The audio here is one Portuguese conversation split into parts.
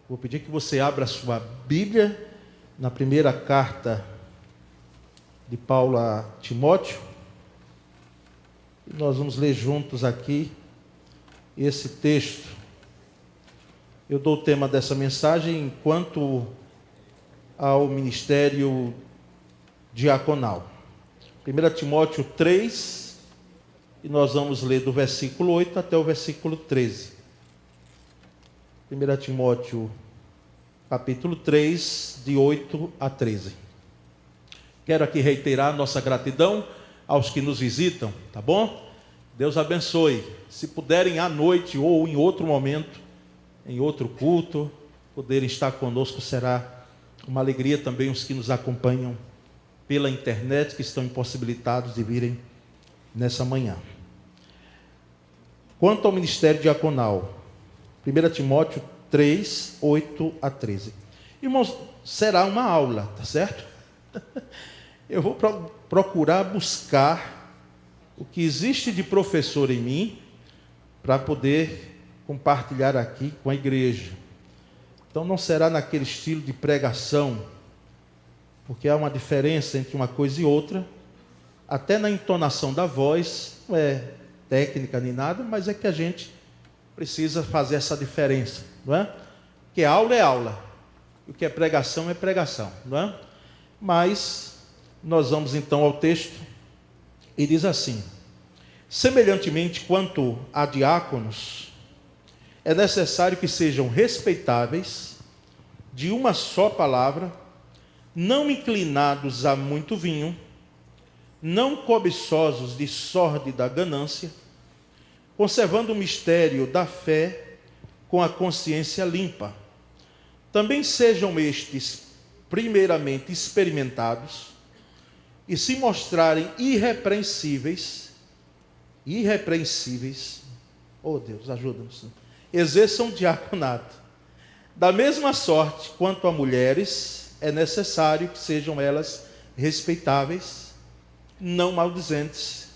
Vou pedir que você abra a sua Bíblia na primeira carta de Paulo a Timóteo. E nós vamos ler juntos aqui esse texto. Eu dou o tema dessa mensagem enquanto ao ministério diaconal. 1 Timóteo 3, e nós vamos ler do versículo 8 até o versículo 13. 1 Timóteo, capítulo 3, de 8 a 13. Quero aqui reiterar nossa gratidão aos que nos visitam, tá bom? Deus abençoe. Se puderem à noite ou em outro momento, em outro culto, poderem estar conosco, será uma alegria também os que nos acompanham pela internet, que estão impossibilitados de virem nessa manhã. Quanto ao ministério diaconal, 1 Timóteo 3, 8 a 13. Irmãos, será uma aula, tá certo? Eu vou procurar buscar o que existe de professor em mim para poder compartilhar aqui com a igreja. Então não será naquele estilo de pregação, porque há uma diferença entre uma coisa e outra, até na entonação da voz, não é técnica nem nada, mas é que a gente precisa fazer essa diferença, não é? Que aula é aula, o que é pregação, não é? Mas nós vamos então ao texto, e diz assim: semelhantemente quanto a diáconos, é necessário que sejam respeitáveis, de uma só palavra, não inclinados a muito vinho, não cobiçosos de sórdida ganância, conservando o mistério da fé com a consciência limpa. Também sejam estes primeiramente experimentados e se mostrarem irrepreensíveis, oh Deus, ajuda-nos, exerçam diaconato. Da mesma sorte, quanto a mulheres, é necessário que sejam elas respeitáveis, não maldizentes,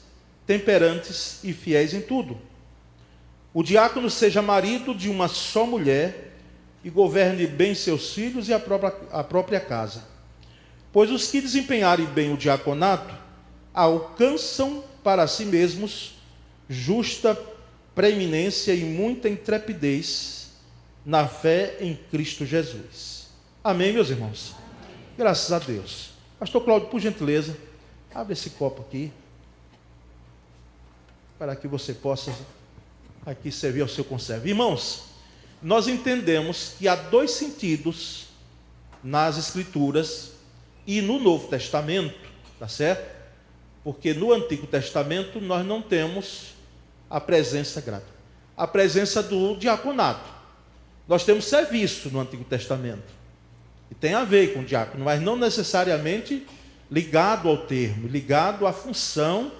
temperantes e fiéis em tudo. O diácono seja marido de uma só mulher e governe bem seus filhos e a própria casa. Pois os que desempenharem bem o diaconato alcançam para si mesmos justa preeminência e muita intrepidez na fé em Cristo Jesus. Amém, meus irmãos? Graças a Deus. Pastor Cláudio, por gentileza, abre esse copo aqui, para que você possa aqui servir ao seu conservo. Irmãos, nós entendemos que há dois sentidos nas Escrituras e no Novo Testamento, tá certo? Porque no Antigo Testamento nós não temos a presença grata, a presença do diaconato. Nós temos serviço no Antigo Testamento, que tem a ver com o diácono, mas não necessariamente ligado ao termo, ligado à função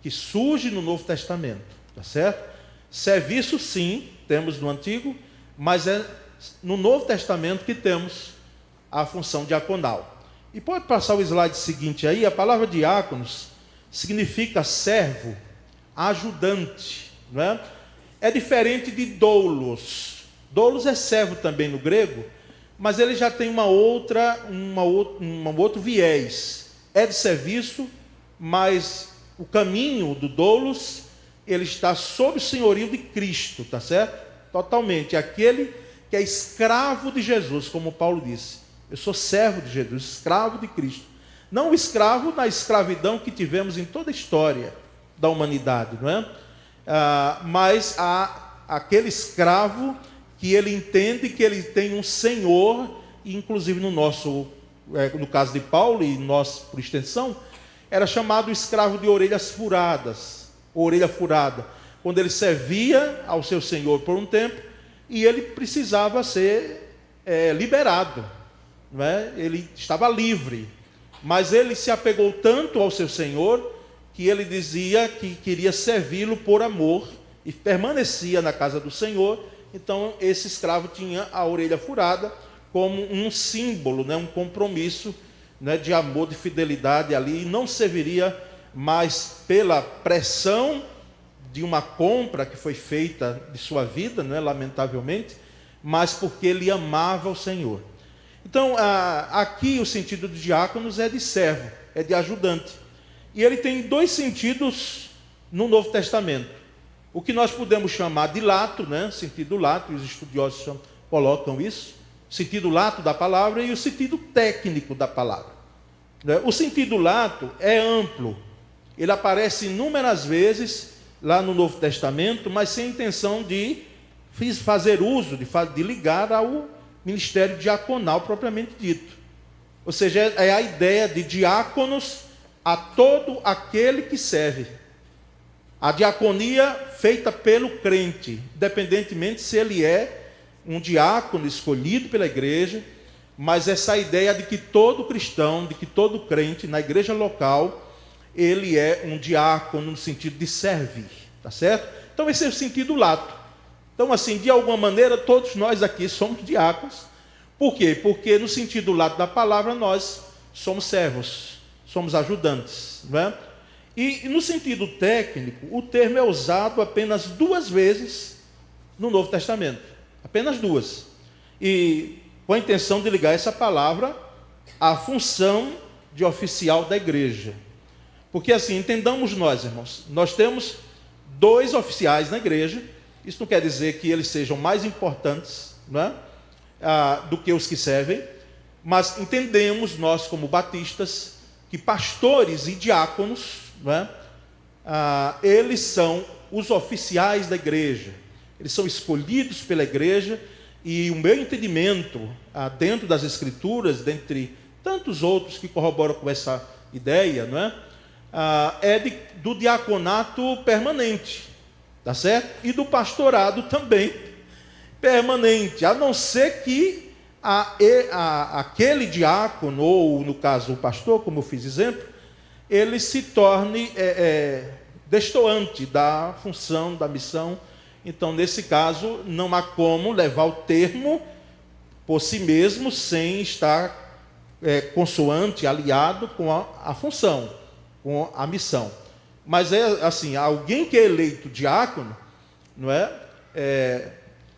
que surge no Novo Testamento, tá certo? Serviço sim, temos no Antigo, mas é no Novo Testamento que temos a função diaconal. E pode passar o slide seguinte aí. A palavra diáconos significa servo, ajudante, não é? É diferente de doulos. Doulos é servo também no grego, mas ele já tem um outro viés. É de serviço, mas o caminho do doulos, ele está sob o senhorio de Cristo, tá certo? Totalmente. Aquele que é escravo de Jesus, como Paulo disse. Eu sou servo de Jesus, escravo de Cristo. Não o escravo na escravidão que tivemos em toda a história da humanidade, não é? Mas aquele escravo que ele entende que ele tem um senhor, e inclusive no caso de Paulo e nós por extensão, era chamado escravo de orelhas furadas, orelha furada, quando ele servia ao seu senhor por um tempo e ele precisava ser liberado, não é? Ele estava livre, mas ele se apegou tanto ao seu senhor que ele dizia que queria servi-lo por amor e permanecia na casa do senhor. Então esse escravo tinha a orelha furada como um símbolo, né, um compromisso, né, de amor, de fidelidade ali, e não serviria mais pela pressão de uma compra que foi feita de sua vida, né, lamentavelmente, mas porque ele amava o Senhor. Então, aqui o sentido de diáconos é de servo, é de ajudante. E ele tem dois sentidos no Novo Testamento. O que nós podemos chamar de lato, né? Sentido lato, os estudiosos colocam isso, sentido lato da palavra e o sentido técnico da palavra. O sentido lato é amplo, ele aparece inúmeras vezes lá no Novo Testamento, mas sem intenção de fazer uso, de ligar ao ministério diaconal propriamente dito. Ou seja, é a ideia de diáconos a todo aquele que serve. A diaconia feita pelo crente, independentemente se ele é um diácono escolhido pela igreja, mas essa ideia de que todo cristão, de que todo crente na igreja local, ele é um diácono no sentido de servir, tá certo? Então esse é o sentido lato. Então assim, de alguma maneira, todos nós aqui somos diáconos. Por quê? Porque no sentido lato da palavra, nós somos servos, somos ajudantes, não é? E no sentido técnico, o termo é usado apenas 2 vezes no Novo Testamento. Apenas 2. E com a intenção de ligar essa palavra à função de oficial da igreja. Porque assim, entendamos nós, irmãos, nós temos 2 oficiais na igreja. Isso não quer dizer que eles sejam mais importantes, não é? Do que os que servem. Mas entendemos nós como batistas que pastores e diáconos, não é? Eles são os oficiais da igreja, eles são escolhidos pela igreja, e o meu entendimento dentro das escrituras, dentre tantos outros que corroboram com essa ideia, não é? Do diaconato permanente, tá certo? E do pastorado também permanente, a não ser que aquele diácono, ou no caso o pastor, como eu fiz exemplo, ele se torne destoante da função, da missão. Então, nesse caso, não há como levar o termo por si mesmo, sem estar consoante, aliado com a função, com a missão. Mas é assim, alguém que é eleito diácono, não é?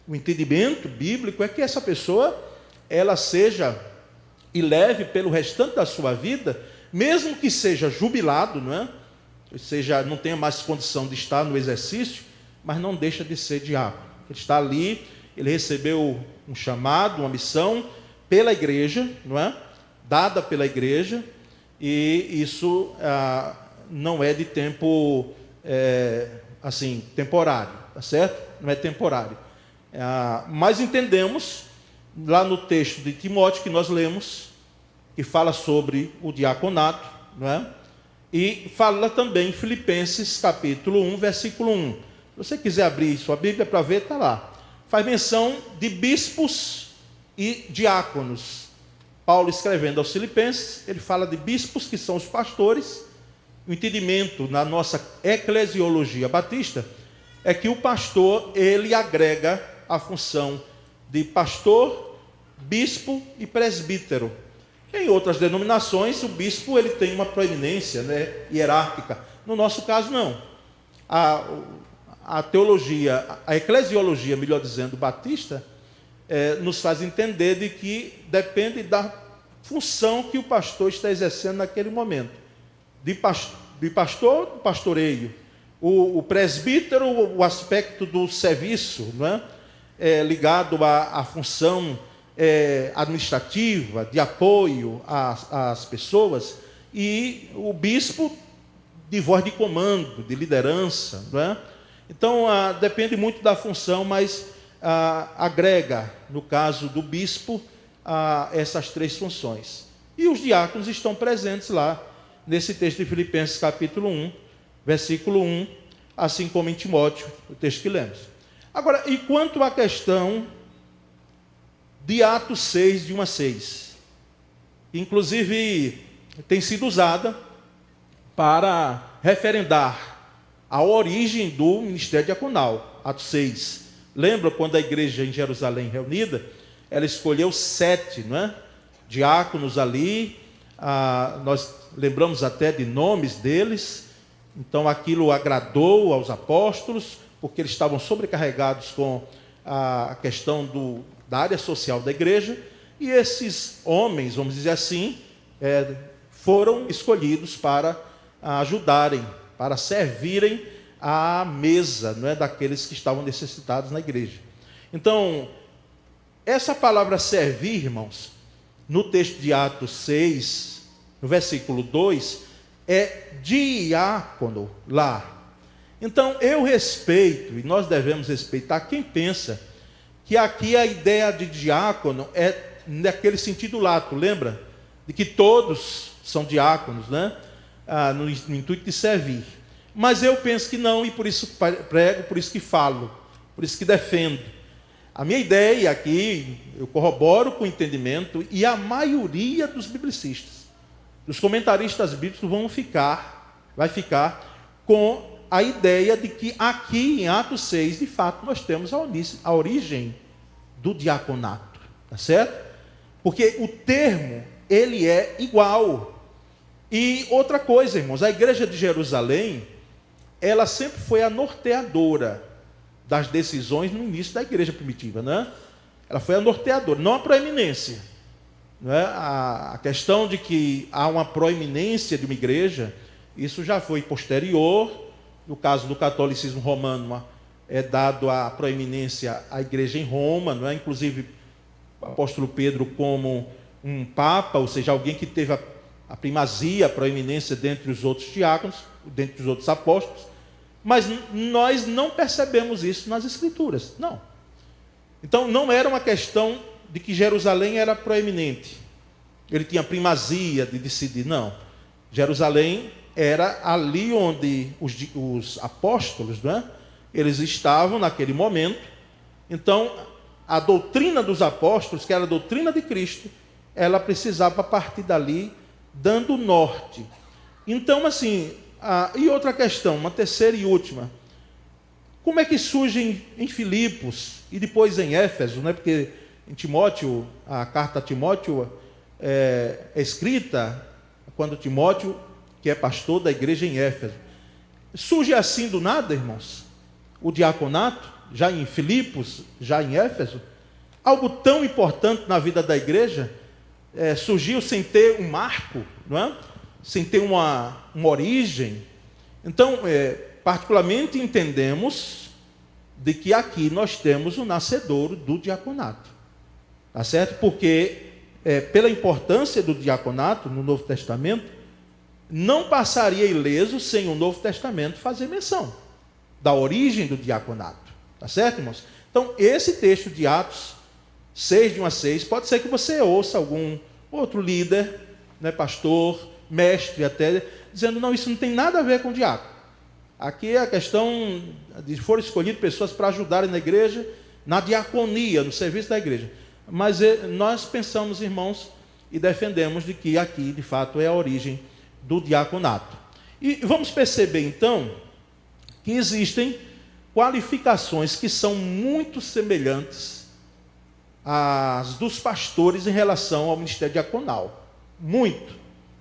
O entendimento bíblico é que essa pessoa, ela seja e leve pelo restante da sua vida, mesmo que seja jubilado, não é? Ou seja, não tenha mais condição de estar no exercício, mas não deixa de ser diácono. Ele está ali, ele recebeu um chamado, uma missão pela igreja, não é? Dada pela igreja, e isso não é de tempo assim, temporário, tá certo? Não é temporário. Mas entendemos lá no texto de Timóteo que nós lemos, que fala sobre o diaconato, não é? E fala também em Filipenses capítulo 1, versículo 1. Se você quiser abrir sua Bíblia para ver, está lá. Faz menção de bispos e diáconos. Paulo, escrevendo aos Filipenses, ele fala de bispos, que são os pastores. O entendimento na nossa eclesiologia batista é que o pastor, ele agrega a função de pastor, bispo e presbítero. Em outras denominações, o bispo ele tem uma proeminência, né, hierárquica. No nosso caso, não. A teologia, a eclesiologia, melhor dizendo, batista, nos faz entender de que depende da função que o pastor está exercendo naquele momento. De pastor, do pastoreio. O presbítero, o aspecto do serviço, não é? Ligado à função administrativa, de apoio às pessoas, e o bispo de voz de comando, de liderança, não é? Então, depende muito da função, mas agrega, no caso do bispo, essas 3 funções. E os diáconos estão presentes lá, nesse texto de Filipenses capítulo 1, versículo 1, assim como em Timóteo, o texto que lemos. Agora, e quanto à questão de Atos 6, de 1 a 6, inclusive tem sido usada para referendar a origem do ministério diaconal, Atos 6. Lembra quando a igreja em Jerusalém reunida, ela escolheu 7, não é? Diáconos ali, nós lembramos até de nomes deles. Então aquilo agradou aos apóstolos, porque eles estavam sobrecarregados com a questão da área social da igreja, e esses homens, vamos dizer assim, foram escolhidos para ajudarem, para servirem à mesa, não é, daqueles que estavam necessitados na igreja. Então, essa palavra servir, irmãos, no texto de Atos 6, no versículo 2, é diácono lá. Então, eu respeito, e nós devemos respeitar quem pensa que aqui a ideia de diácono é naquele sentido lato, lembra? De que todos são diáconos, né? No intuito de servir. Mas eu penso que não, e por isso prego, por isso que falo, por isso que defendo. A minha ideia aqui, eu corroboro com o entendimento, e a maioria dos biblicistas, dos comentaristas bíblicos vai ficar com a ideia de que aqui em Atos 6, de fato, nós temos a origem do diaconato, tá certo? Porque o termo, ele é igual. E outra coisa, irmãos, a igreja de Jerusalém, ela sempre foi a norteadora das decisões no início da igreja primitiva, né? Ela foi a norteadora, não a proeminência. Não é? A questão de que há uma proeminência de uma igreja, isso já foi posterior. No caso do catolicismo romano, é dado a proeminência à igreja em Roma, não é? Inclusive o apóstolo Pedro como um papa, ou seja, alguém que teve a primazia, a proeminência dentre os outros diáconos, dentre os outros apóstolos, mas nós não percebemos isso nas Escrituras, não. Então não era uma questão de que Jerusalém era proeminente, ele tinha primazia de decidir, não. Jerusalém era ali onde os apóstolos, não é? Eles estavam naquele momento. Então, a doutrina dos apóstolos, que era a doutrina de Cristo, ela precisava partir dali, dando norte. Então, assim, e outra questão, uma terceira e última. Como é que surge em Filipos e depois em Éfeso, né? Porque em Timóteo, a carta a Timóteo é escrita quando Timóteo, que é pastor da igreja em Éfeso. Surge assim do nada, irmãos, o diaconato, já em Filipos, já em Éfeso, algo tão importante na vida da igreja, surgiu sem ter um marco, não é? Sem ter uma origem. Então, particularmente entendemos de que aqui nós temos o nascedouro do diaconato, tá certo? Porque, pela importância do diaconato no Novo Testamento, não passaria ileso sem o Novo Testamento fazer menção da origem do diaconato. Tá certo, irmãos? Então, esse texto de Atos 6, de 1 a 6, pode ser que você ouça algum outro líder, né, pastor, mestre até, dizendo, não, isso não tem nada a ver com diácono. Aqui é a questão de foram escolhidas pessoas para ajudarem na igreja, na diaconia, no serviço da igreja. Mas nós pensamos, irmãos, e defendemos de que aqui, de fato, é a origem do diaconato. E vamos perceber então que existem qualificações que são muito semelhantes às dos pastores em relação ao ministério diaconal. Muito,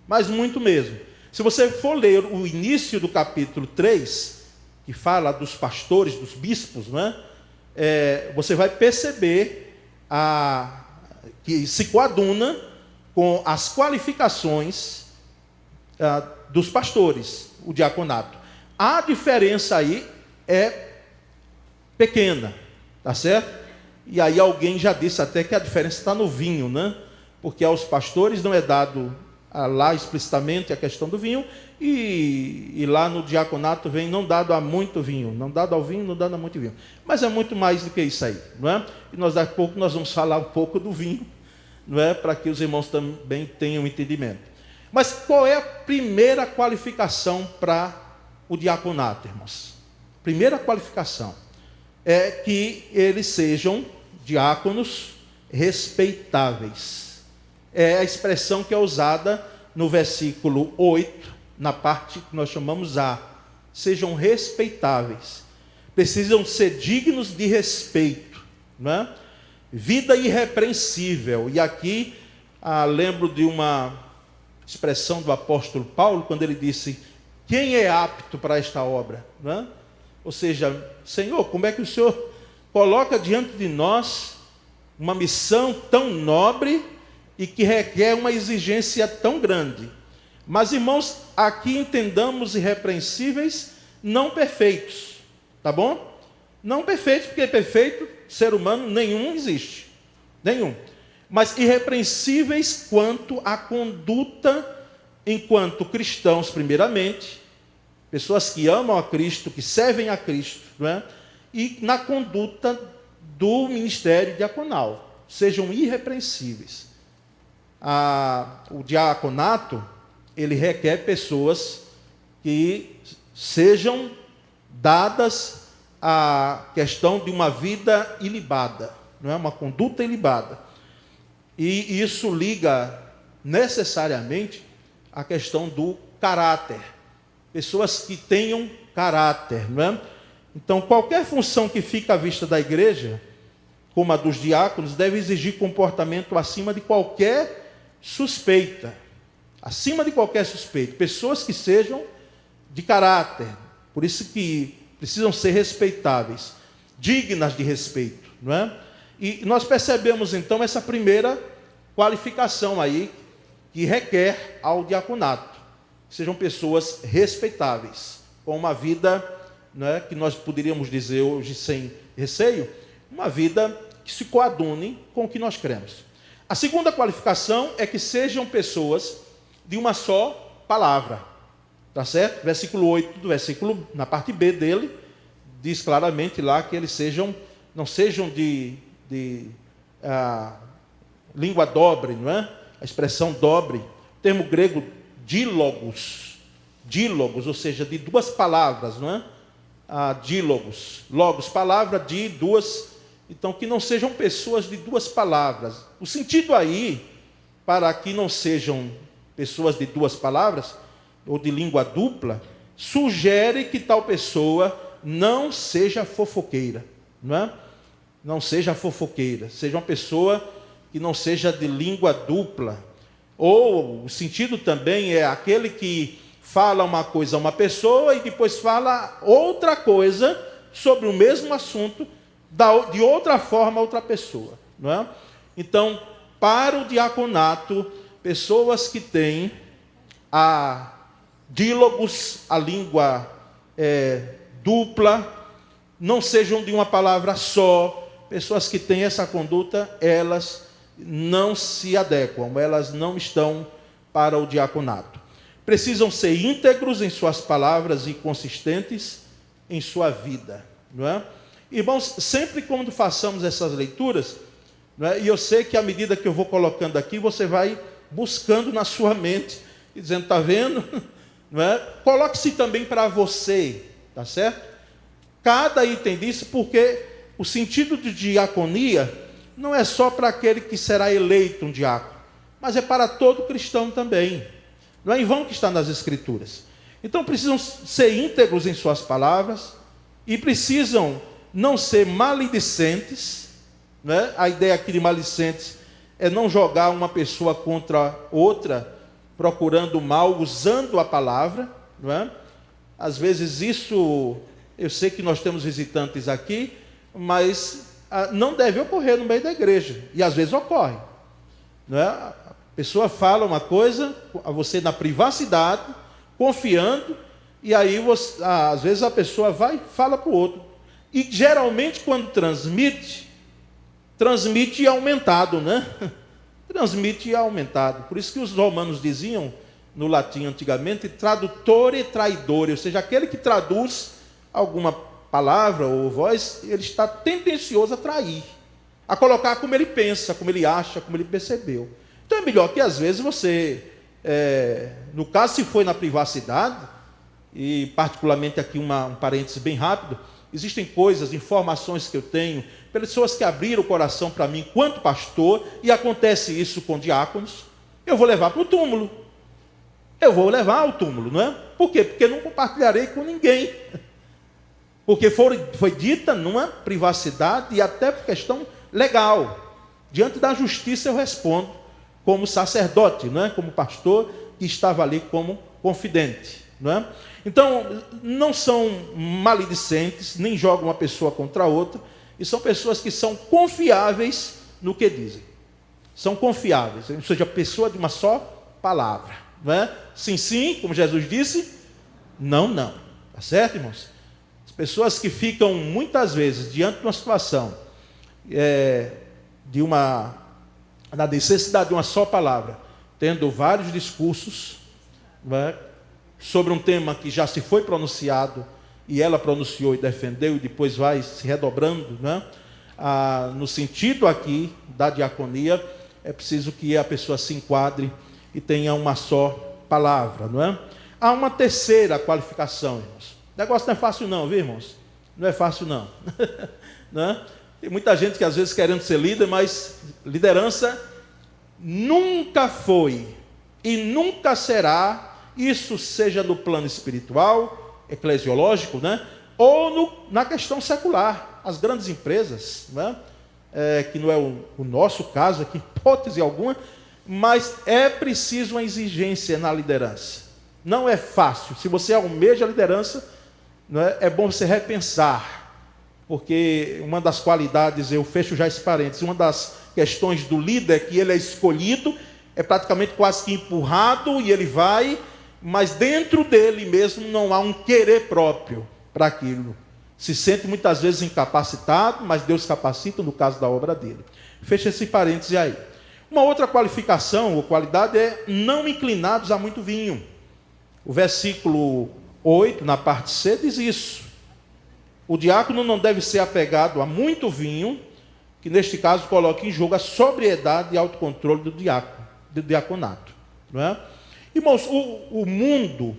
mas muito mesmo. Se você for ler o início do capítulo 3, que fala dos pastores, dos bispos, não é? Você vai perceber que se coaduna com as qualificações dos pastores, o diaconato. A diferença aí é pequena, tá certo? E aí alguém já disse até que a diferença está no vinho, né? Porque aos pastores não é dado lá explicitamente a questão do vinho, e lá no diaconato vem não dado a muito vinho, não dado ao vinho, não dado a muito vinho. Mas é muito mais do que isso aí, não é? E daqui a pouco nós vamos falar um pouco do vinho, não é? Para que os irmãos também tenham entendimento. Mas qual é a primeira qualificação para o diaconato, irmãos? Primeira qualificação é que eles sejam diáconos respeitáveis. É a expressão que é usada no versículo 8, na parte que nós chamamos A. Sejam respeitáveis. Precisam ser dignos de respeito, não é? Vida irrepreensível. E aqui lembro de uma expressão do apóstolo Paulo, quando ele disse, quem é apto para esta obra? Não é? Ou seja, Senhor, coloca diante de nós uma missão tão nobre e que requer uma exigência tão grande. Mas, irmãos, aqui entendamos irrepreensíveis, não perfeitos, tá bom? Não perfeitos, porque perfeito, ser humano nenhum existe, nenhum. Mas irrepreensíveis quanto à conduta enquanto cristãos, primeiramente, pessoas que amam a Cristo, que servem a Cristo, não é? E na conduta do ministério diaconal, sejam irrepreensíveis. O diaconato, ele requer pessoas que sejam dadas à questão de uma vida ilibada, não é? Uma conduta ilibada. E isso liga necessariamente à questão do caráter. Pessoas que tenham caráter, não é? Então, qualquer função que fica à vista da igreja, como a dos diáconos, deve exigir comportamento acima de qualquer suspeita. Acima de qualquer suspeita. Pessoas que sejam de caráter. Por isso que precisam ser respeitáveis, dignas de respeito, não é? E nós percebemos então essa primeira qualificação aí que requer ao diaconato. Sejam pessoas respeitáveis, com uma vida, não é, que nós poderíamos dizer hoje sem receio, uma vida que se coadune com o que nós cremos. A segunda qualificação é que sejam pessoas de uma só palavra. Tá certo? Versículo 8 do versículo, na parte B dele, diz claramente lá que eles não sejam de língua dobre, não é? A expressão dobre, termo grego dílogos, ou seja, de duas palavras, não é? Dílogos, logos, palavra, de duas, então que não sejam pessoas de duas palavras. O sentido aí, para que não sejam pessoas de duas palavras, ou de língua dupla, sugere que tal pessoa não seja fofoqueira, não é? Não seja fofoqueira, seja uma pessoa que não seja de língua dupla. Ou o sentido também é aquele que fala uma coisa a uma pessoa e depois fala outra coisa sobre o mesmo assunto de outra forma a outra pessoa, não é? Então, para o diaconato, pessoas que têm dílogos, a língua dupla, não sejam de uma palavra só, pessoas que têm essa conduta, elas não se adequam, elas não estão para o diaconato. Precisam ser íntegros em suas palavras e consistentes em sua vida, não é? Irmãos, sempre quando façamos essas leituras, não é? E eu sei que à medida que eu vou colocando aqui, você vai buscando na sua mente, e dizendo, está vendo? Não é? Coloque-se também para você, tá certo? Cada item disso, porque o sentido de diaconia não é só para aquele que será eleito um diácono, mas é para todo cristão também. Não é em vão que está nas Escrituras. Então precisam ser íntegros em suas palavras e precisam não ser maledicentes, não é? A ideia aqui de maledicentes é não jogar uma pessoa contra outra, procurando mal, usando a palavra, não é? Às vezes isso, eu sei que nós temos visitantes aqui, mas não deve ocorrer no meio da igreja, e às vezes ocorre, não é? A pessoa fala uma coisa a você na privacidade, confiando, e aí às vezes a pessoa vai e fala para o outro, e geralmente quando transmite aumentado, né? Transmite aumentado. Por isso que os romanos diziam, no latim antigamente, tradutore traidore, ou seja, aquele que traduz alguma palavra ou voz, ele está tendencioso a trair, a colocar como ele pensa, como ele acha, como ele percebeu. Então é melhor que às vezes você, no caso se foi na privacidade, e particularmente aqui um parênteses bem rápido, existem coisas, informações que eu tenho, pessoas que abriram o coração para mim enquanto pastor, e acontece isso com diáconos, eu vou levar para o túmulo. Eu vou levar ao túmulo, não é? Por quê? Porque não compartilharei com ninguém. Porque foi dita numa privacidade e até por questão legal. Diante da justiça eu respondo como sacerdote, não é? Como pastor que estava ali como confidente, não é? Então, não são maledicentes, nem jogam uma pessoa contra a outra, E são pessoas que são confiáveis no que dizem. São confiáveis, ou seja, pessoa de uma só palavra. Não é? Sim, sim, como Jesus disse, não, não. Tá certo, irmãos? As pessoas que ficam muitas vezes diante de uma situação, na necessidade de uma só palavra, tendo vários discursos, não é? Sobre um tema que já se foi pronunciado, e ela pronunciou e defendeu, e depois vai se redobrando, né? No sentido aqui da diaconia, é preciso que a pessoa se enquadre e tenha uma só palavra, não é? Há uma terceira qualificação, irmãos. O negócio não é fácil não, viu, irmãos? Não é fácil não. Não é? Tem muita gente que às vezes querendo ser líder, mas liderança nunca foi e nunca será, isso seja no plano espiritual, eclesiológico, né? Ou na questão secular. As grandes empresas, né? Que não é o nosso caso aqui, hipótese alguma, mas é preciso uma exigência na liderança. Não é fácil. Se você almeja a liderança, não é bom você repensar, porque uma das qualidades, eu fecho já esse parênteses, uma das questões do líder é que ele é escolhido, é praticamente quase que empurrado, e ele vai, mas dentro dele mesmo não há um querer próprio para aquilo. Se sente muitas vezes incapacitado, mas Deus capacita no caso da obra dele. Fecha esse parêntese aí. Uma outra qualificação ou qualidade é não inclinados a muito vinho. O versículo 8, na parte C, diz isso. O diácono não deve ser apegado a muito vinho, que neste caso coloca em jogo a sobriedade e autocontrole do diaconato. Não é? Irmãos, o mundo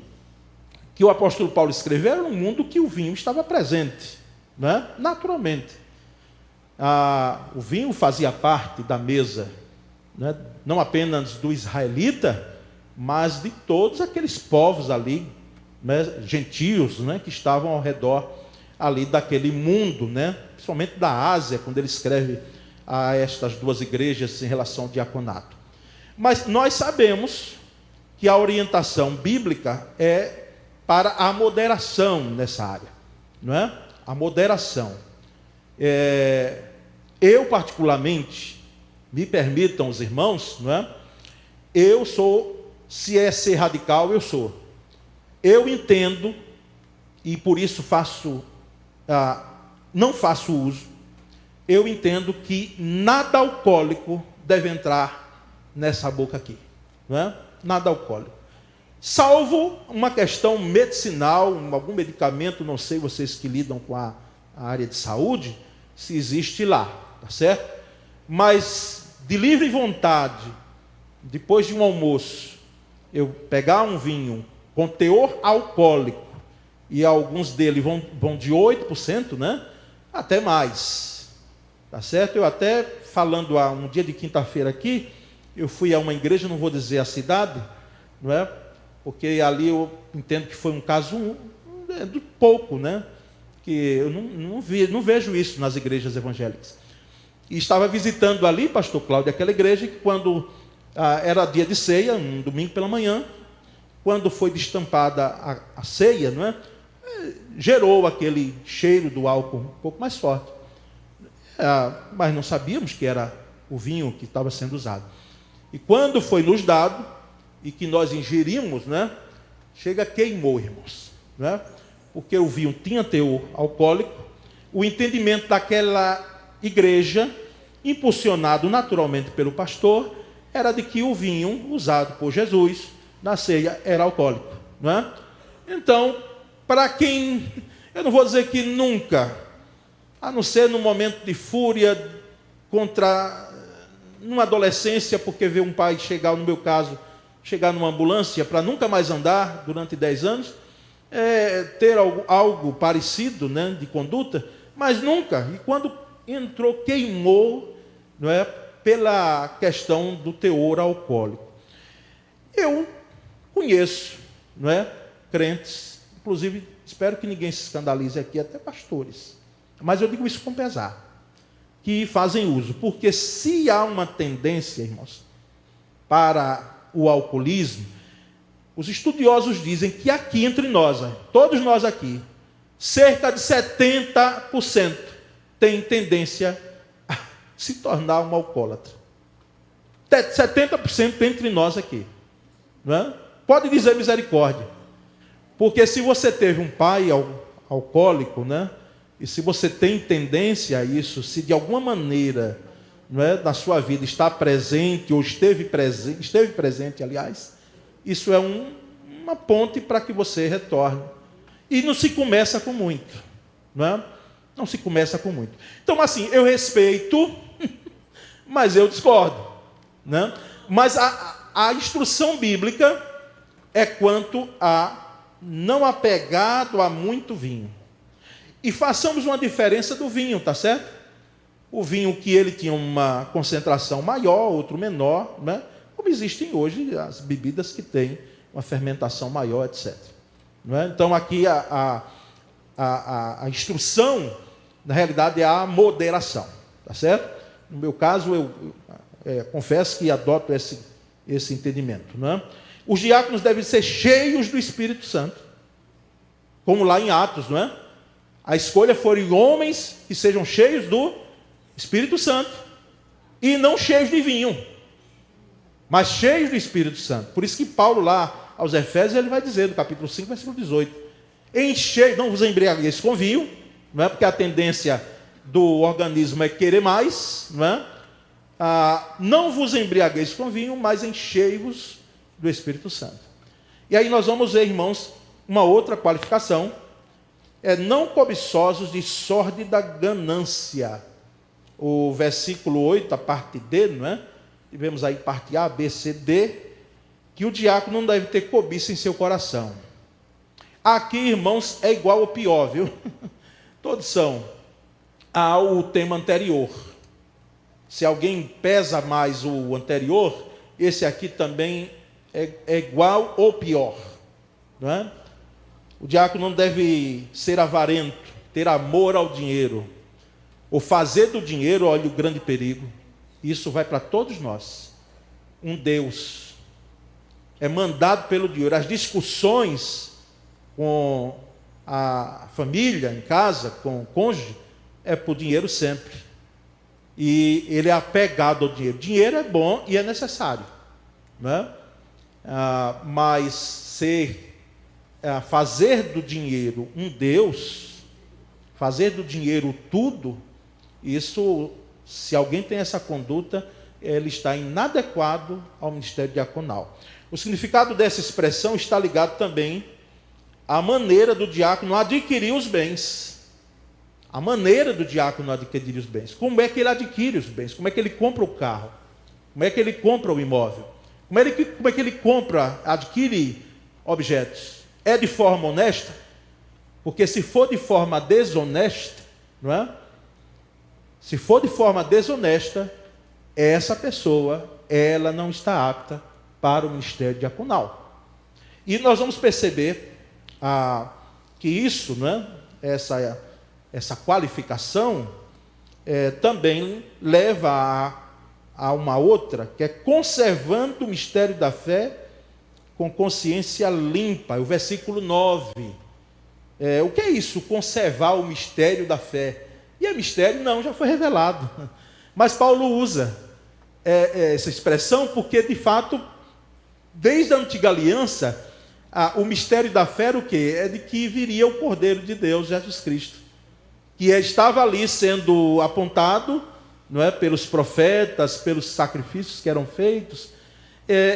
que o apóstolo Paulo escreveu era um mundo que o vinho estava presente, não é? Naturalmente. O vinho fazia parte da mesa, né? Não apenas do israelita, mas de todos aqueles povos ali, né? Gentios, né? Que estavam ao redor ali daquele mundo, né? Principalmente da Ásia, quando ele escreve a estas duas igrejas em relação ao diaconato. Mas nós sabemos que a orientação bíblica é para a moderação nessa área, não é? A moderação. Eu particularmente, me permitam os irmãos, não é? Eu sou, se é ser radical, eu sou. Eu entendo, e por isso não faço uso, eu entendo que nada alcoólico deve entrar nessa boca aqui, não é? Nada alcoólico. Salvo uma questão medicinal, algum medicamento, não sei, vocês que lidam com a área de saúde, se existe lá, tá certo? Mas de livre vontade, depois de um almoço, eu pegar um vinho com teor alcoólico, e alguns deles vão de 8%, né? Até mais, tá certo? Eu até, falando um dia de quinta-feira aqui, eu fui a uma igreja, não vou dizer a cidade, não é? Porque ali eu entendo que foi um caso do pouco, né? Que eu não vejo isso nas igrejas evangélicas. E estava visitando ali, pastor Cláudio, aquela igreja que quando era dia de ceia, um domingo pela manhã, quando foi destampada a ceia, não é? Gerou aquele cheiro do álcool um pouco mais forte. Mas não sabíamos que era o vinho que estava sendo usado. E quando foi nos dado, e que nós ingerimos, né? Chega, queimou, irmãos, né? Porque o vinho tinha teor alcoólico, o entendimento daquela igreja, impulsionado naturalmente pelo pastor, era de que o vinho usado por Jesus na ceia era alcoólico, não é? Então, para quem, eu não vou dizer que nunca, a não ser no momento de fúria numa adolescência, porque vê um pai chegar, no meu caso, chegar numa ambulância para nunca mais andar durante 10 anos, ter algo parecido, né, de conduta, mas nunca. E quando entrou, queimou, não é, pela questão do teor alcoólico. Eu conheço, não é, crentes, inclusive, espero que ninguém se escandalize aqui, até pastores, mas eu digo isso com pesar, que fazem uso, porque se há uma tendência, irmãos, para o alcoolismo, os estudiosos dizem que aqui entre nós, todos nós aqui, cerca de 70% tem tendência a se tornar um alcoólatra. 70% entre nós aqui. Não é? Pode dizer misericórdia. Porque se você teve um pai alcoólico, né? E se você tem tendência a isso, se de alguma maneira, não é, na sua vida está presente, ou esteve presente, aliás, isso é uma ponte para que você retorne. E não se começa com muito. Não é? Não se começa com muito. Então, assim, eu respeito, mas eu discordo. Né? Mas a instrução bíblica é quanto a não apegado a muito vinho. E façamos uma diferença do vinho, tá certo? O vinho que ele tinha uma concentração maior, outro menor, né? Como existem hoje as bebidas que têm uma fermentação maior, etc. Não é? Então aqui a instrução, na realidade, é a moderação, tá certo? No meu caso, eu confesso que adoto esse entendimento. Não é? Os diáconos devem ser cheios do Espírito Santo, como lá em Atos, não é? A escolha foram homens que sejam cheios do Espírito Santo, e não cheios de vinho, mas cheios do Espírito Santo. Por isso que Paulo lá, aos Efésios, ele vai dizer, no capítulo 5, versículo 18, enchei, não vos embriagueis com vinho, não é? Porque a tendência do organismo é querer mais, não é? Não vos embriagueis com vinho, mas enchei-vos do Espírito Santo. E aí nós vamos ver, irmãos, uma outra qualificação, não cobiçosos de sórdida ganância. O versículo 8, a parte D, não é? Tivemos aí parte A, B, C, D, que o diácono não deve ter cobiça em seu coração. Aqui, irmãos, é igual ou pior, viu? Todos são ao tema anterior. Se alguém pesa mais o anterior, esse aqui também é igual ou pior, não é? O diácono não deve ser avarento, ter amor ao dinheiro, ou fazer do dinheiro, olha o grande perigo. Isso vai para todos nós. Um Deus é mandado pelo dinheiro. As discussões com a família em casa, com o cônjuge, é por dinheiro sempre. E ele é apegado ao dinheiro. Dinheiro é bom e é necessário, né? Mas fazer do dinheiro um Deus, fazer do dinheiro tudo, isso, se alguém tem essa conduta, ele está inadequado ao ministério diaconal. O significado dessa expressão está ligado também à maneira do diácono adquirir os bens. A maneira do diácono adquirir os bens. Como é que ele adquire os bens? Como é que ele compra o carro? Como é que ele compra o imóvel? Como é que ele adquire objetos? É de forma honesta? Porque se for de forma desonesta, não é? Se for de forma desonesta, essa pessoa, ela não está apta para o ministério diaconal. E nós vamos perceber que isso, né, essa qualificação, também leva a uma outra, que é conservando o mistério da fé com consciência limpa. O versículo 9. O que é isso? Conservar o mistério da fé. E é mistério? Não, já foi revelado. Mas Paulo usa essa expressão porque, de fato, desde a antiga aliança, o mistério da fé era o quê? É de que viria o Cordeiro de Deus, Jesus Cristo, que estava ali sendo apontado, não é, pelos profetas, pelos sacrifícios que eram feitos,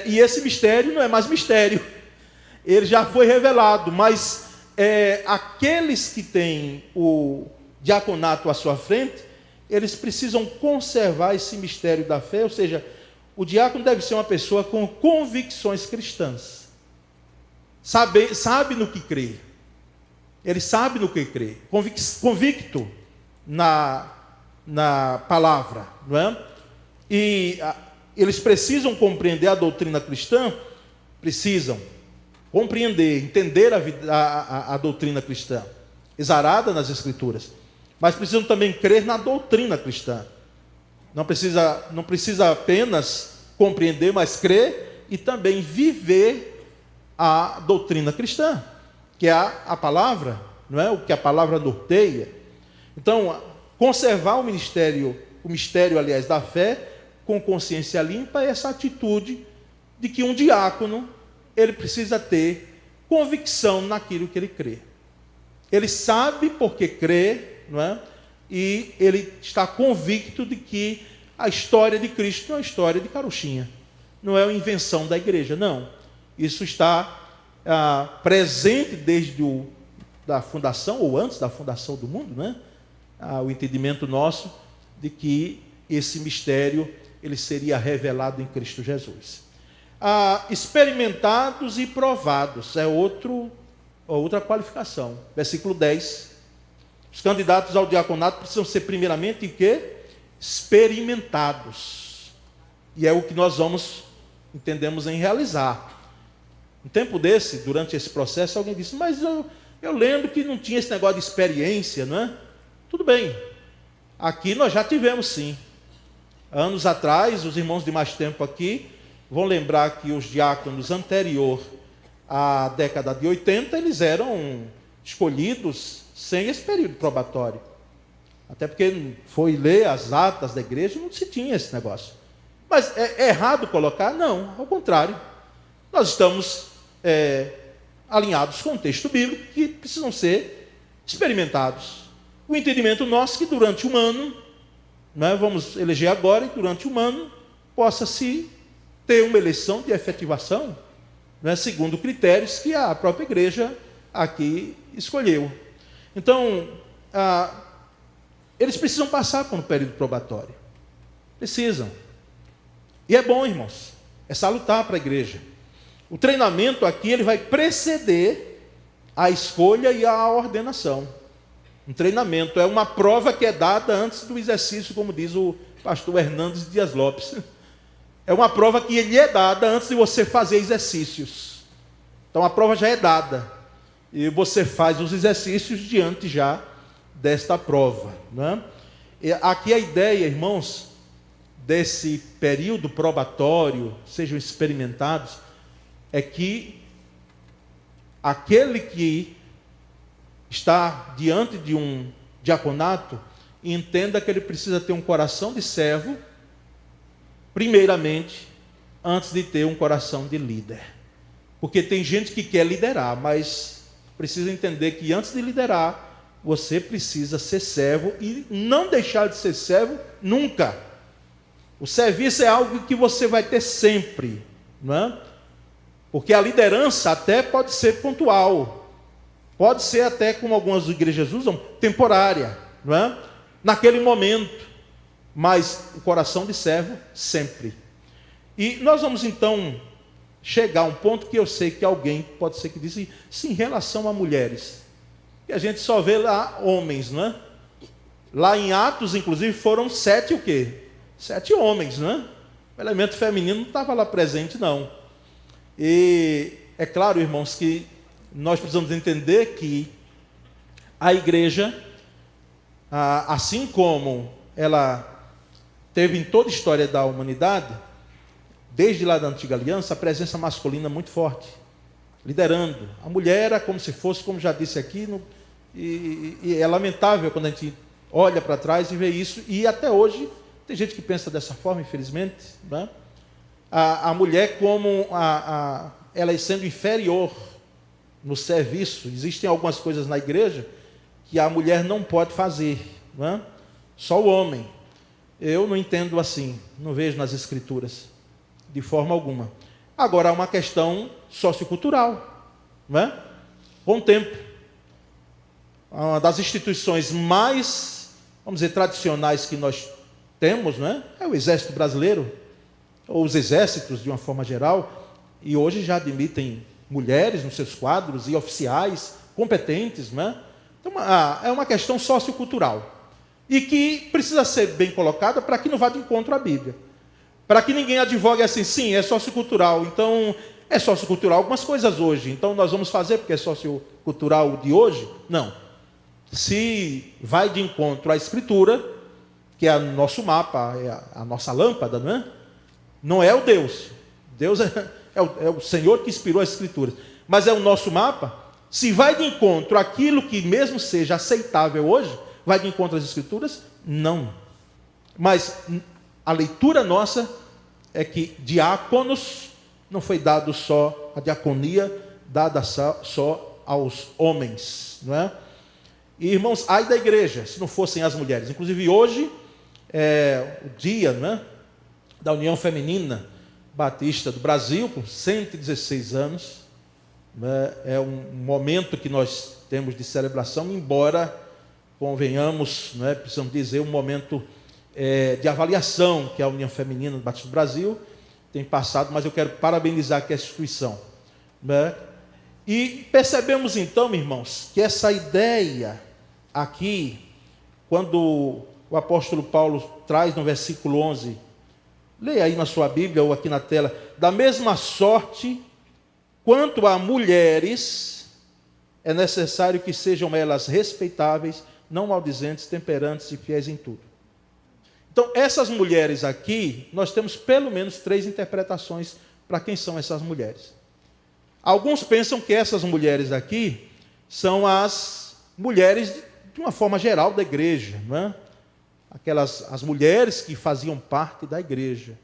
e esse mistério não é mais mistério, ele já foi revelado, mas aqueles que têm o diaconato à sua frente, eles precisam conservar esse mistério da fé, ou seja, o diácono deve ser uma pessoa com convicções cristãs, sabe no que crê, ele sabe no que crê, convicto na palavra, não é? E eles precisam compreender a doutrina cristã, precisam compreender, entender a doutrina cristã, exarada nas Escrituras, mas precisam também crer na doutrina cristã. Não precisa apenas compreender, mas crer e também viver a doutrina cristã, que é a palavra, não é? O que a palavra norteia. Então, conservar o mistério, aliás, da fé, com consciência limpa, é essa atitude de que um diácono, ele precisa ter convicção naquilo que ele crê. Ele sabe porque crê, não é? E ele está convicto de que a história de Cristo não é uma história de carochinha, não é uma invenção da igreja, não. Isso está presente desde da fundação, ou antes da fundação do mundo, né? O entendimento nosso de que esse mistério ele seria revelado em Cristo Jesus. Experimentados e provados é outra qualificação. Versículo 10. Os candidatos ao diaconato precisam ser primeiramente experimentados. E é o que nós entendemos em realizar. Um tempo desse, durante esse processo, alguém disse, mas eu lembro que não tinha esse negócio de experiência, não é? Tudo bem. Aqui nós já tivemos sim. Anos atrás, os irmãos de mais tempo aqui vão lembrar que os diáconos anterior à década de 80, eles eram escolhidos sem esse período probatório. Até porque foi ler as atas da igreja, não se tinha esse negócio. Mas é errado colocar? Não, ao contrário. Nós estamos alinhados com o texto bíblico que precisam ser experimentados. O entendimento nosso que durante um ano, né, vamos eleger agora, e durante um ano possa-se ter uma eleição de efetivação, né, segundo critérios que a própria igreja aqui escolheu. Então, eles precisam passar por um período probatório. Precisam. E é bom, irmãos. É salutar para a igreja. O treinamento aqui ele vai preceder a escolha e a ordenação. Um treinamento é uma prova que é dada antes do exercício, como diz o pastor Hernandes Dias Lopes. É uma prova que lhe é dada antes de você fazer exercícios. Então a prova já é dada. E você faz os exercícios diante já desta prova, né? E aqui a ideia, irmãos, desse período probatório, sejam experimentados, é que aquele que está diante de um diaconato entenda que ele precisa ter um coração de servo, primeiramente, antes de ter um coração de líder. Porque tem gente que quer liderar, mas precisa entender que antes de liderar, você precisa ser servo e não deixar de ser servo nunca. O serviço é algo que você vai ter sempre, não é? Porque a liderança até pode ser pontual, pode ser até, como algumas igrejas usam, temporária, não é? Naquele momento, mas o coração de servo sempre. E nós vamos então chegar a um ponto que eu sei que alguém pode ser que diz, sim, em relação a mulheres, que a gente só vê lá homens, não é? Lá em Atos, inclusive, foram 7 o quê? 7 homens, não é? O elemento feminino não estava lá presente, não. E é claro, irmãos, que nós precisamos entender que a igreja, assim como ela teve em toda a história da humanidade, desde lá da antiga aliança, a presença masculina muito forte, liderando. A mulher era como se fosse, como já disse aqui, e é lamentável quando a gente olha para trás e vê isso, e até hoje tem gente que pensa dessa forma, infelizmente, né? A mulher como ela sendo inferior no serviço. Existem algumas coisas na igreja que a mulher não pode fazer, né? Só o homem. Eu não entendo assim, não vejo nas escrituras de forma alguma. Agora há uma questão sociocultural, né? Com o tempo, uma das instituições mais, vamos dizer, tradicionais que nós temos, né, é o Exército Brasileiro, ou os exércitos de uma forma geral, e hoje já admitem mulheres nos seus quadros e oficiais competentes, né? Então, é uma questão sociocultural e que precisa ser bem colocada para que não vá de encontro à Bíblia, para que ninguém advogue assim, sim, é sociocultural, então é sociocultural algumas coisas hoje, então nós vamos fazer porque é sociocultural de hoje. Não. Se vai de encontro à Escritura, que é o nosso mapa, é a nossa lâmpada, não é? Não é o Deus. Deus é o Senhor que inspirou as Escrituras. Mas é o nosso mapa. Se vai de encontro àquilo que mesmo seja aceitável hoje, vai de encontro às Escrituras, Não. Mas a leitura nossa é que diáconos não foi dado só, a diaconia dada só aos homens, não é? E, irmãos, ai da igreja, se não fossem as mulheres. Inclusive hoje é o dia, não é, da União Feminina Batista do Brasil, com 116 anos. Né? É um momento que nós temos de celebração, embora, convenhamos, não é, precisamos dizer, um momento de avaliação que a União Feminina do Batista do Brasil tem passado, mas eu quero parabenizar aqui a instituição. Né? E percebemos então, irmãos, que essa ideia aqui, quando o apóstolo Paulo traz no versículo 11, leia aí na sua Bíblia ou aqui na tela, da mesma sorte, quanto a mulheres, é necessário que sejam elas respeitáveis, não maldizentes, temperantes e fiéis em tudo. Então, essas mulheres aqui, nós temos pelo menos 3 interpretações para quem são essas mulheres. Alguns pensam que essas mulheres aqui são as mulheres, de uma forma geral, da igreja, não é? As mulheres que faziam parte da igreja.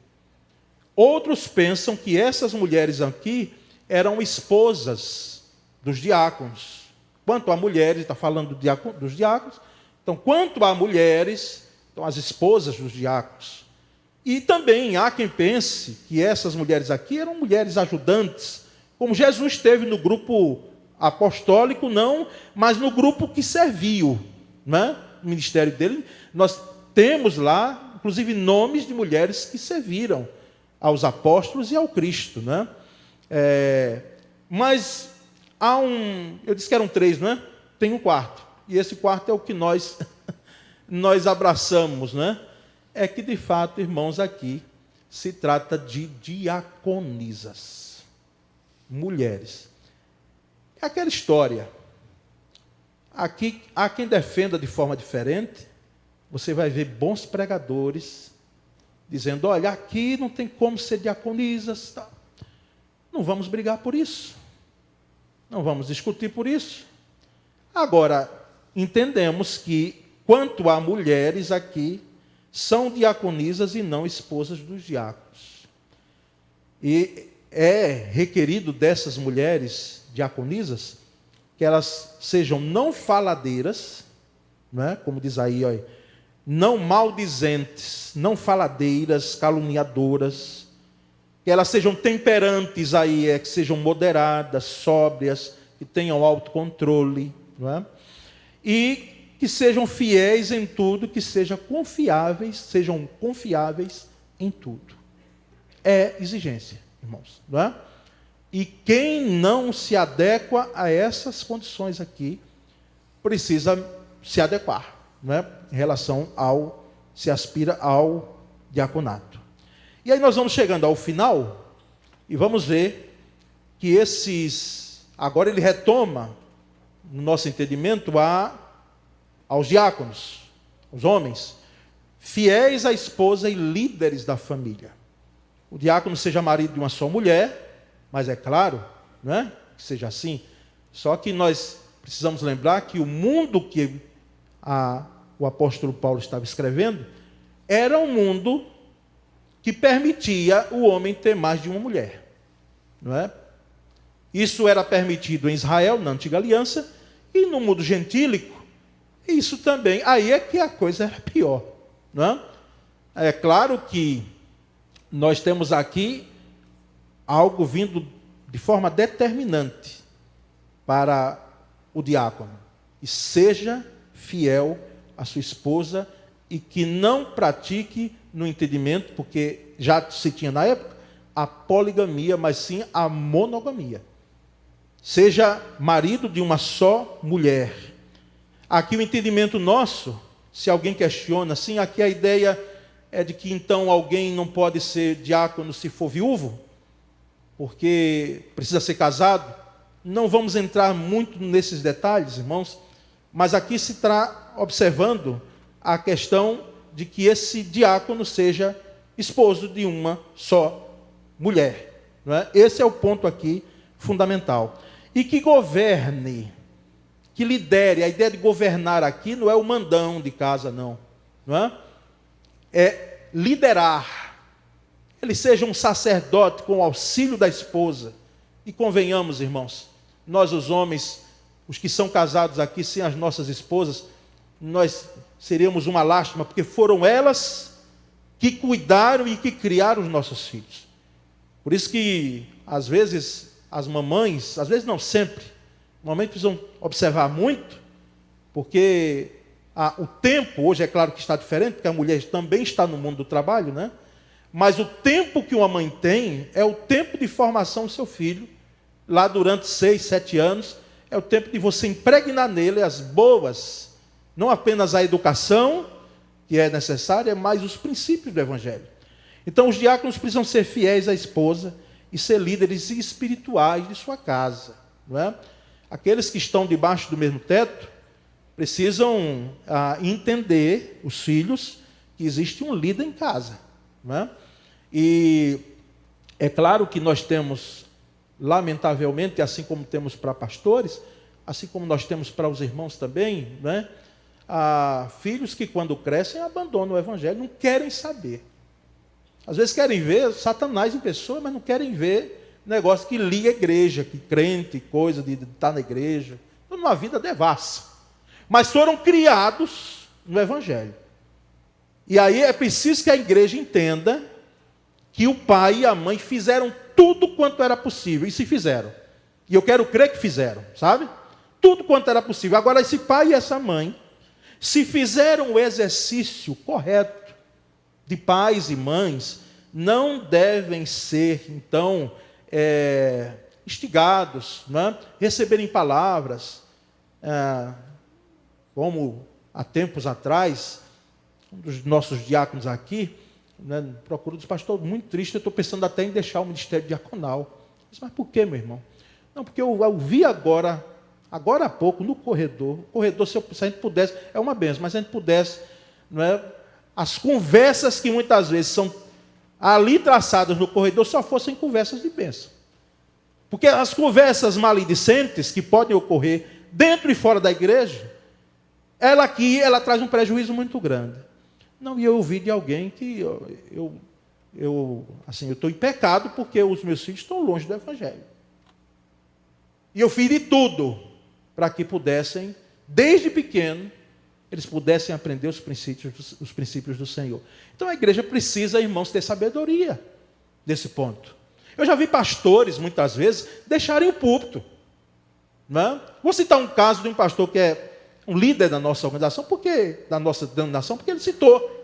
Outros pensam que essas mulheres aqui eram esposas dos diáconos. Quanto a mulheres, está falando dos diáconos, então, quanto a mulheres, então, as esposas dos diáconos. E também há quem pense que essas mulheres aqui eram mulheres ajudantes, como Jesus esteve no grupo apostólico, não, mas no grupo que serviu, né? No ministério dele, nós temos lá, inclusive, nomes de mulheres que serviram aos apóstolos e ao Cristo, né? Mas há eu disse que eram 3, não é? Tem um quarto, e esse quarto é o que nós abraçamos, né? É que, de fato, irmãos, aqui se trata de diaconisas, mulheres. É aquela história. Aqui há quem defenda de forma diferente. Você vai ver bons pregadores dizendo, olha, aqui não tem como ser diaconisas. Tá. Não vamos brigar por isso. Não vamos discutir por isso. Agora, entendemos que, quanto a mulheres aqui, são diaconisas e não esposas dos diáconos. E é requerido dessas mulheres diaconisas que elas sejam não faladeiras, não é? Como diz aí, ó, não maldizentes, não faladeiras, caluniadoras, que elas sejam temperantes aí, que sejam moderadas, sóbrias, que tenham autocontrole, não é? E que sejam fiéis em tudo, que sejam confiáveis em tudo. É exigência, irmãos, não é? E quem não se adequa a essas condições aqui, precisa se adequar, não é? Em relação se aspira ao diaconato. E aí nós vamos chegando ao final, e vamos ver que agora ele retoma, no nosso entendimento, aos diáconos, os homens, fiéis à esposa e líderes da família. O diácono seja marido de uma só mulher, mas é claro, não é? Que seja assim. Só que nós precisamos lembrar que o mundo que o apóstolo Paulo estava escrevendo era um mundo que permitia o homem ter mais de uma mulher, não é? Isso era permitido em Israel, na antiga aliança, e no mundo gentílico, isso também. Aí é que a coisa era pior, não é? É claro que nós temos aqui algo vindo de forma determinante para o diácono. E seja fiel à sua esposa e que não pratique no entendimento, porque já se tinha na época, a poligamia, mas sim a monogamia. Seja marido de uma só mulher. Aqui o entendimento nosso, se alguém questiona, assim, aqui a ideia é de que então alguém não pode ser diácono se for viúvo, porque precisa ser casado. Não vamos entrar muito nesses detalhes, irmãos, mas aqui se está observando a questão de que esse diácono seja esposo de uma só mulher, não é? Esse é o ponto aqui fundamental. E que governe, que lidere. A ideia de governar aqui não é o mandão de casa, não. não é liderar. Ele seja um sacerdote com o auxílio da esposa. E convenhamos, irmãos, nós os homens, os que são casados aqui sem as nossas esposas, nós seríamos uma lástima, porque foram elas que cuidaram e que criaram os nossos filhos. Por isso que, às vezes, as mamães, às vezes não sempre, mamães precisam observar muito, porque o tempo, hoje é claro que está diferente, porque a mulher também está no mundo do trabalho, né? Mas o tempo que uma mãe tem é o tempo de formação do seu filho, lá durante 6, 7 anos, é o tempo de você impregnar nele as boas, não apenas a educação, que é necessária, mas os princípios do Evangelho. Então os diáconos precisam ser fiéis à esposa e ser líderes espirituais de sua casa, não é? Aqueles que estão debaixo do mesmo teto precisam entender, os filhos, que existe um líder em casa, não é? E é claro que nós temos, lamentavelmente, assim como temos para pastores, assim como nós temos para os irmãos também, né? Filhos que quando crescem abandonam o Evangelho, não querem saber. Às vezes querem ver Satanás em pessoa, mas não querem ver negócio que liga a igreja, que crente, coisa de estar na igreja. Então, uma vida devassa. Mas foram criados no Evangelho. E aí é preciso que a igreja entenda que o pai e a mãe fizeram tudo quanto era possível, e se fizeram. E eu quero crer que fizeram, sabe? Tudo quanto era possível. Agora, esse pai e essa mãe, se fizeram o exercício correto de pais e mães, não devem ser, então, instigados, né? Receberem palavras, como há tempos atrás, um dos nossos diáconos aqui, né, procurou, disse: pastor, muito triste, eu estou pensando até em deixar o ministério diaconal. Eu disse: mas por que, meu irmão? Não, porque eu vi agora há pouco, no corredor, se a gente pudesse, é uma benção, mas se a gente pudesse, não é, as conversas que muitas vezes são ali traçadas no corredor, só fossem conversas de bênção. Porque as conversas maledicentes que podem ocorrer dentro e fora da igreja, ela traz um prejuízo muito grande. Não, e eu ouvi de alguém que eu estou em pecado porque os meus filhos estão longe do Evangelho. E eu fiz de tudo para que pudessem, desde pequeno, eles pudessem aprender os princípios do Senhor. Então a igreja precisa, irmãos, ter sabedoria nesse ponto. Eu já vi pastores, muitas vezes, deixarem o púlpito. Não é? Vou citar um caso de um pastor que é um líder da nossa organização, da nossa denominação, porque ele citou.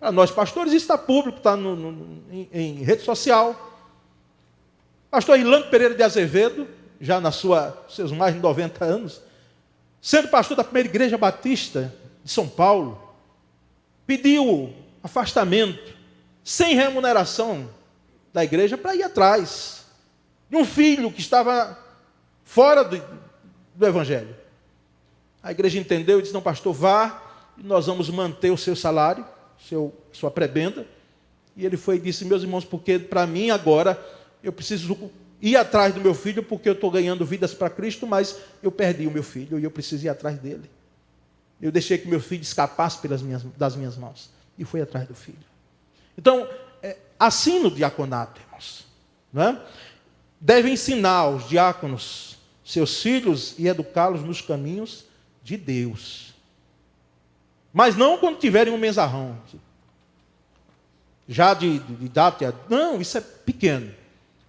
Para nós pastores, isso está público, está em rede social. Pastor Irlando Pereira de Azevedo, já seus mais de 90 anos, sendo pastor da primeira igreja batista de São Paulo, pediu afastamento, sem remuneração da igreja, para ir atrás de um filho que estava fora do Evangelho. A igreja entendeu e disse: não, pastor, vá, e nós vamos manter o seu salário, sua prebenda. E ele foi e disse: meus irmãos, porque para mim agora eu preciso ir atrás do meu filho, porque eu estou ganhando vidas para Cristo, mas eu perdi o meu filho e eu preciso ir atrás dele. Eu deixei que meu filho escapasse das minhas mãos e fui atrás do filho. Então, assim no diaconato, irmãos, não é? Deve ensinar os diáconos seus filhos e educá-los nos caminhos de Deus. Mas não quando tiverem um menzarrão. Já de idade, não, isso é pequeno,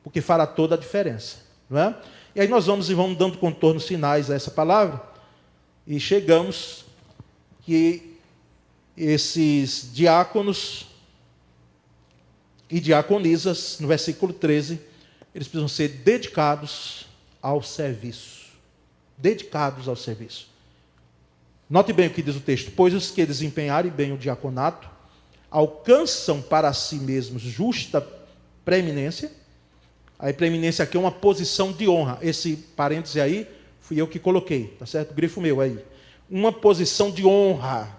porque fará toda a diferença, não é? E aí nós vamos dando contornos finais a essa palavra, e chegamos que esses diáconos e diaconisas, no versículo 13, eles precisam ser dedicados ao serviço. Dedicados ao serviço. Note bem o que diz o texto: pois os que desempenharem bem o diaconato alcançam para si mesmos justa preeminência. A preeminência aqui é uma posição de honra. Esse parêntese aí fui eu que coloquei, tá certo? Grifo meu aí. Uma posição de honra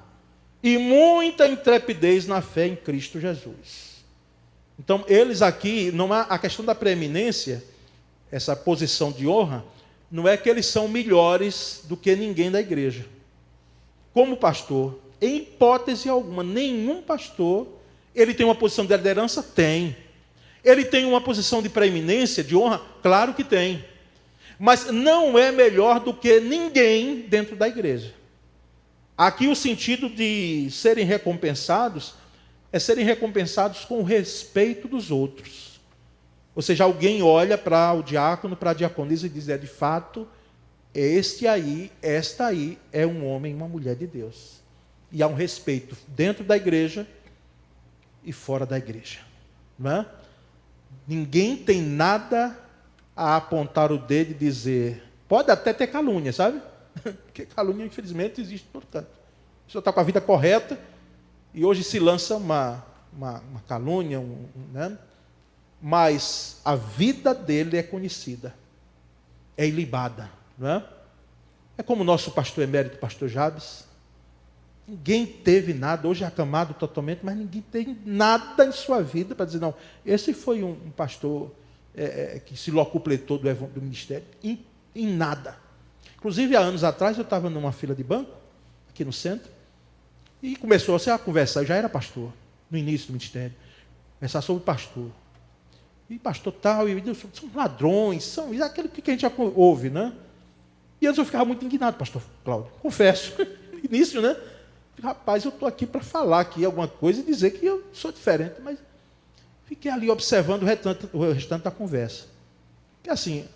e muita intrepidez na fé em Cristo Jesus. Então, eles aqui, não há a questão da preeminência, essa posição de honra, não é que eles são melhores do que ninguém da igreja. Como pastor, Em hipótese alguma, nenhum pastor, ele tem uma posição de liderança? Tem. Ele tem uma posição de preeminência, de honra? Claro que tem. Mas não é melhor do que ninguém dentro da igreja. Aqui o sentido de serem recompensados é serem recompensados com o respeito dos outros. Ou seja, alguém olha para o diácono, para a diaconisa e diz, de fato, esta aí é um homem e uma mulher de Deus. E há um respeito dentro da igreja e fora da igreja. Não é? Ninguém tem nada a apontar o dedo e dizer, pode até ter calúnia, sabe? Porque calúnia, infelizmente, existe por tanto. A pessoa está com a vida correta e hoje se lança uma calúnia, né? Mas a vida dele é conhecida, é ilibada. Não é? É como o nosso pastor emérito, pastor Jabes. Ninguém teve nada, hoje é acamado totalmente, mas ninguém tem nada em sua vida para dizer, não, esse foi um pastor que se locupletou do ministério, em nada. Inclusive, há anos atrás, eu estava numa fila de banco, aqui no centro, e começou a conversar, eu já era pastor, no início do ministério, conversar sobre pastor. E pastor tal, e são ladrões, são aquilo que a gente já ouve, né? E antes eu ficava muito indignado, pastor Cláudio, confesso, no início, né? Rapaz, eu estou aqui para falar aqui alguma coisa e dizer que eu sou diferente, mas fiquei ali observando o restante da conversa. Porque assim,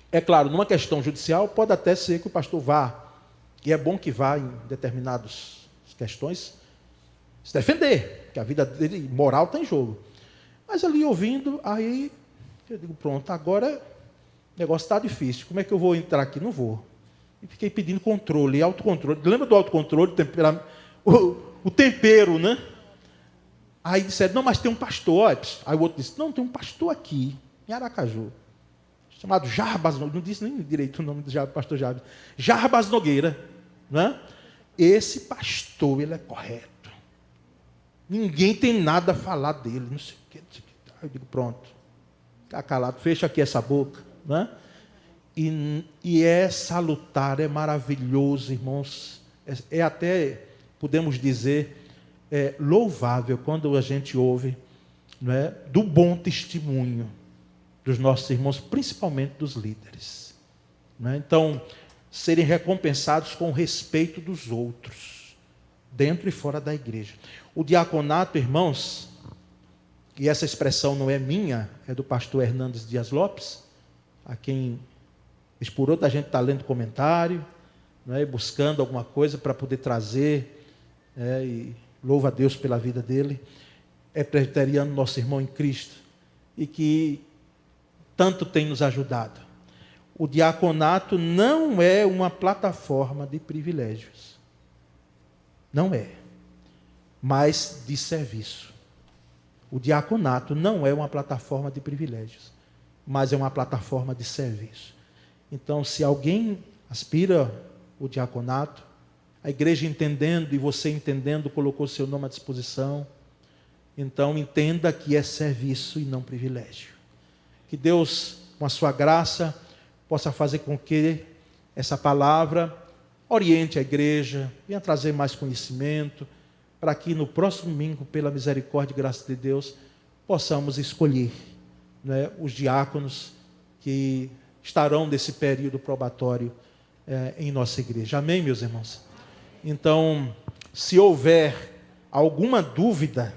é claro, numa questão judicial, pode até ser que o pastor vá, e é bom que vá em determinadas questões, se defender, que a vida dele moral está em jogo. Mas ali ouvindo, aí eu digo, pronto, agora o negócio está difícil, como é que eu vou entrar aqui? Não vou. E fiquei pedindo controle, autocontrole. Lembra do autocontrole, o tempero, né? Aí disseram, não, mas tem um pastor. Aí o outro disse, não, tem um pastor aqui, em Aracaju, chamado Jarbas, não disse nem direito o nome do pastor Jarbas, Jarbas Nogueira. Né? Esse pastor, ele é correto. Ninguém tem nada a falar dele, não sei o que. Aí eu digo, pronto, fica calado, fecha aqui essa boca. Né? E é salutar, é maravilhoso, irmãos. É até, podemos dizer, louvável quando a gente ouve, não é, do bom testemunho dos nossos irmãos, principalmente dos líderes. Não é? Então, serem recompensados com o respeito dos outros, dentro e fora da igreja. O diaconato, irmãos, e essa expressão não é minha, é do pastor Hernandes Dias Lopes, a quem por outra a gente está lendo comentário, né, buscando alguma coisa para poder trazer, e louva a Deus pela vida dele. É presbiteriano, nosso irmão em Cristo, e que tanto tem nos ajudado. O diaconato não é uma plataforma de privilégios, não é, mas de serviço. O diaconato não é uma plataforma de privilégios, mas é uma plataforma de serviço. Então, se alguém aspira o diaconato, a igreja entendendo e você entendendo, colocou seu nome à disposição, então entenda que é serviço e não privilégio. Que Deus, com a sua graça, possa fazer com que essa palavra oriente a igreja, venha trazer mais conhecimento, para que no próximo domingo, pela misericórdia e graça de Deus, possamos escolher, né, os diáconos que estarão nesse período probatório em nossa igreja. Amém, meus irmãos? Então, se houver alguma dúvida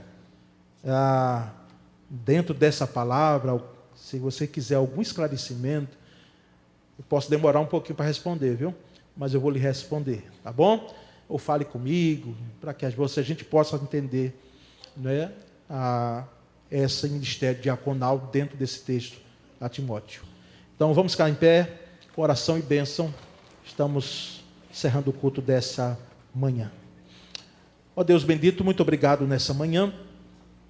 dentro dessa palavra, se você quiser algum esclarecimento, eu posso demorar um pouquinho para responder, viu? Mas eu vou lhe responder, tá bom? Ou fale comigo, para que a gente possa entender, né, esse ministério diaconal dentro desse texto a Timóteo. Então vamos ficar em pé, oração e bênção. Estamos encerrando o culto dessa manhã. Ó Deus bendito, muito obrigado nessa manhã,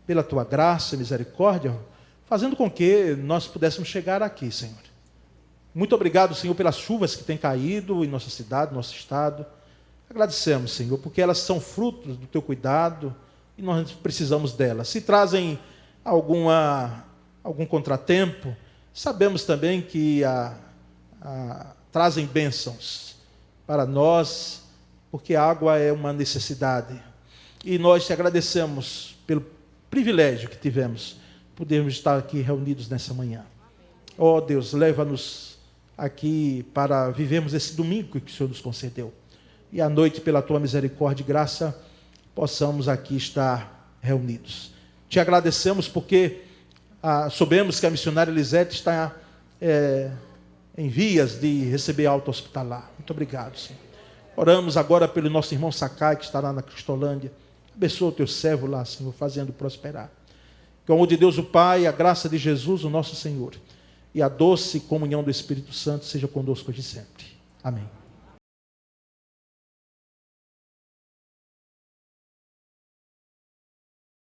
pela tua graça e misericórdia, fazendo com que nós pudéssemos chegar aqui, Senhor. Muito obrigado, Senhor, pelas chuvas que têm caído em nossa cidade, nosso estado. Agradecemos, Senhor, porque elas são frutos do teu cuidado e nós precisamos delas. Se trazem algum contratempo, sabemos também que trazem bênçãos para nós porque a água é uma necessidade. E nós te agradecemos pelo privilégio que tivemos, podermos estar aqui reunidos nessa manhã. Ó Deus, leva-nos aqui para vivermos esse domingo que o Senhor nos concedeu. E à noite, pela tua misericórdia e graça, possamos aqui estar reunidos. Te agradecemos porque soubemos que a missionária Elisete está em vias de receber alta hospitalar. Muito obrigado, Senhor. Oramos agora pelo nosso irmão Sakai, que está lá na Cristolândia. Abençoa o teu servo lá, Senhor, fazendo prosperar. Que o amor de Deus, o Pai, a graça de Jesus, o nosso Senhor, e a doce comunhão do Espírito Santo seja conosco hoje e sempre. Amém.